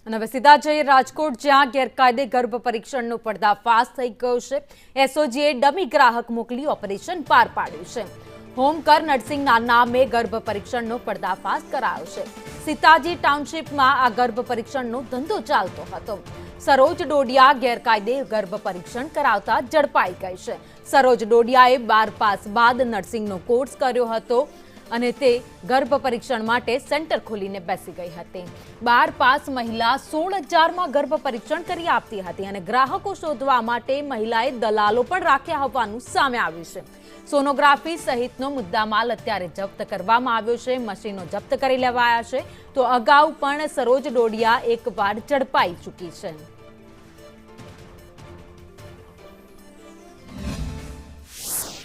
અને હવે સીધા જઈએ રાજકોટ, જ્યાં ગેરકાયદે ગર્ભ પરીક્ષણનો પર્દાફાશ થઈ ગયો છે। એસઓજીએ ડમી ગ્રાહક મોકલી ઓપરેશન પાર પાડ્યું છે। હોમકર નર્સિંગના નામે ગર્ભ પરીક્ષણનો પર્દાફાશ કરાયો છે। સીતાજી ટાઉનશીપમાં આ ગર્ભ પરીક્ષણનો ધંધો ચાલતો હતો। સરોજ ડોડિયા ગેરકાયદે ગર્ભ પરીક્ષણ કરાવતા ઝડપાઈ ગઈ છે। સરોજ ડોડિયાએ 12 પાસ બાદ નર્સિંગનો કોર્સ કર્યો હતો અને તે ગર્ભ પરીક્ષણ માટે સેન્ટર ખોલીને બેસી ગઈ હતી। 12 પાસ મહિલા 16,000 માં ગર્ભ પરીક્ષણ કરી આપતી હતી અને ગ્રાહકો શોધવા માટે મહિલાએ દલાલો પણ રાખ્યા હોવાનું સામે આવ્યું છે। સોનોગ્રાફી સહિતનો મુદ્દામાલ અત્યારે જપ્ત કરવામાં આવ્યો છે। મશીનો જપ્ત કરી લેવાયા છે। તો અગાઉ પણ સરોજ ડોડિયા એકવાર ઝડપાઈ ચૂકી છે।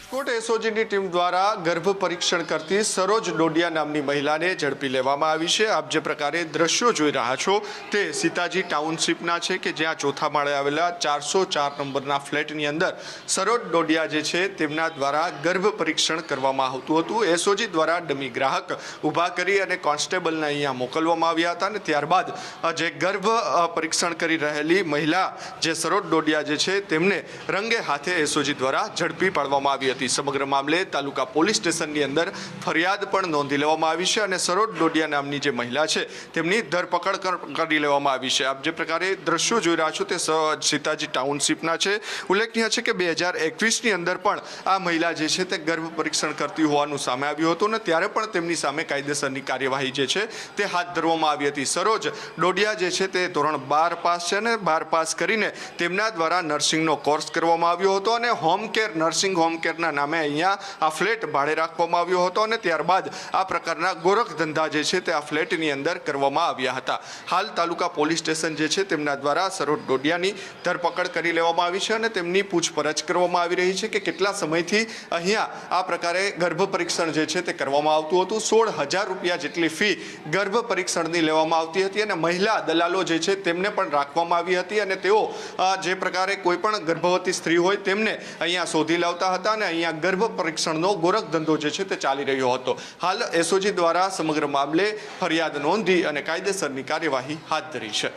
રાજકોટ એસઓજીની ટીમ દ્વારા ગર્ભ પરીક્ષણ કરતી સરોજ ડોડિયા નામની મહિલાને ઝડપી લેવામાં આવી છે। આપ જે પ્રકારે દ્રશ્યો જોઈ રહ્યા છો તે સીતાજી ટાઉનશીપના છે કે જ્યાં ચોથા માળે આવેલા 404 નંબરના ફ્લેટની અંદર સરોજ ડોડિયા જે છે તેમના દ્વારા ગર્ભ પરીક્ષણ કરવામાં આવતું હતું। એસઓજી દ્વારા ડમી ગ્રાહક ઊભા કરી અને કોન્સ્ટેબલને અહીંયા મોકલવામાં આવ્યા હતા અને ત્યારબાદ જે ગર્ભ પરીક્ષણ કરી રહેલી મહિલા જે સરોજ ડોડિયા જે છે તેમને રંગે હાથે એસઓજી દ્વારા ઝડપી પાડવામાં આવી હતી। સમગ્ર મામલે તાલુકા પોલીસ સ્ટેશનની અંદર ફરિયાદ પણ નોંધી લેવામાં આવી છે અને સરોજ ડોડિયા નામની જે મહિલા છે તેમની ધરપકડ કરી લેવામાં આવી છે। આપ જે પ્રકારે દ્રશ્યો જોઈ રહ્યા છો તે સીતાજી ટાઉનશીપના છે। ઉલ્લેખનીય છે કે 2021ની અંદર પણ આ મહિલા જે છે તે ગર્ભ પરીક્ષણ કરતી હોવાનું સામે આવ્યું હતું અને ત્યારે પણ તેમની સામે કાયદેસરની કાર્યવાહી જે છે તે હાથ ધરવામાં આવી હતી। સરોજ ડોડિયા જે છે તે ધોરણ 12 પાસ છે અને 12 પાસ કરીને તેમના દ્વારા નર્સિંગનો કોર્સ કરવામાં આવ્યો હતો અને હોમકેર નર્સિંગ હોમકેરના નામે અહીંયા આ ફ્લેટ ભાડે રાખવામાં આવ્યો હતો અને ત્યારબાદ આ પ્રકારના ગોરખ ધંધા જે છે તે આ ફ્લેટની અંદર કરવામાં આવ્યા હતા। હાલ તાલુકા પોલીસ સ્ટેશન જે છે તેમના દ્વારા સરોજ ડોડિયાની ધરપકડ કરી લેવામાં આવી છે અને તેમની પૂછપરછ કરવામાં આવી રહી છે કે કેટલા સમયથી અહીંયા આ પ્રકારે ગર્ભ પરીક્ષણ જે છે તે કરવામાં આવતું હતું। 16,000 રૂપિયા જેટલી ફી ગર્ભ પરીક્ષણની લેવામાં આવતી હતી અને મહિલા દલાલો જે છે તેમને પણ રાખવામાં આવી હતી અને તેઓ જે પ્રકારે કોઈ પણ ગર્ભવતી સ્ત્રી હોય તેમને અહીંયા શોધી લાવતા હતા અને અહીંયા ગર્ભ પરીક્ષણનો ગોરખ ધંધો જે છે તે ચાલી રહ્યો હતો। હાલ એસઓજી દ્વારા સમગ્ર મામલે ફરિયાદ નોંધી અને કાયદેસરની કાર્યવાહી હાથ ધરી છે।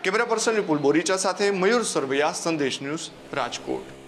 કેમેરા પર્સન વિપુલ બોરીચા સાથે મયુર સરવૈયા, સંદેશ ન્યૂઝ, રાજકોટ।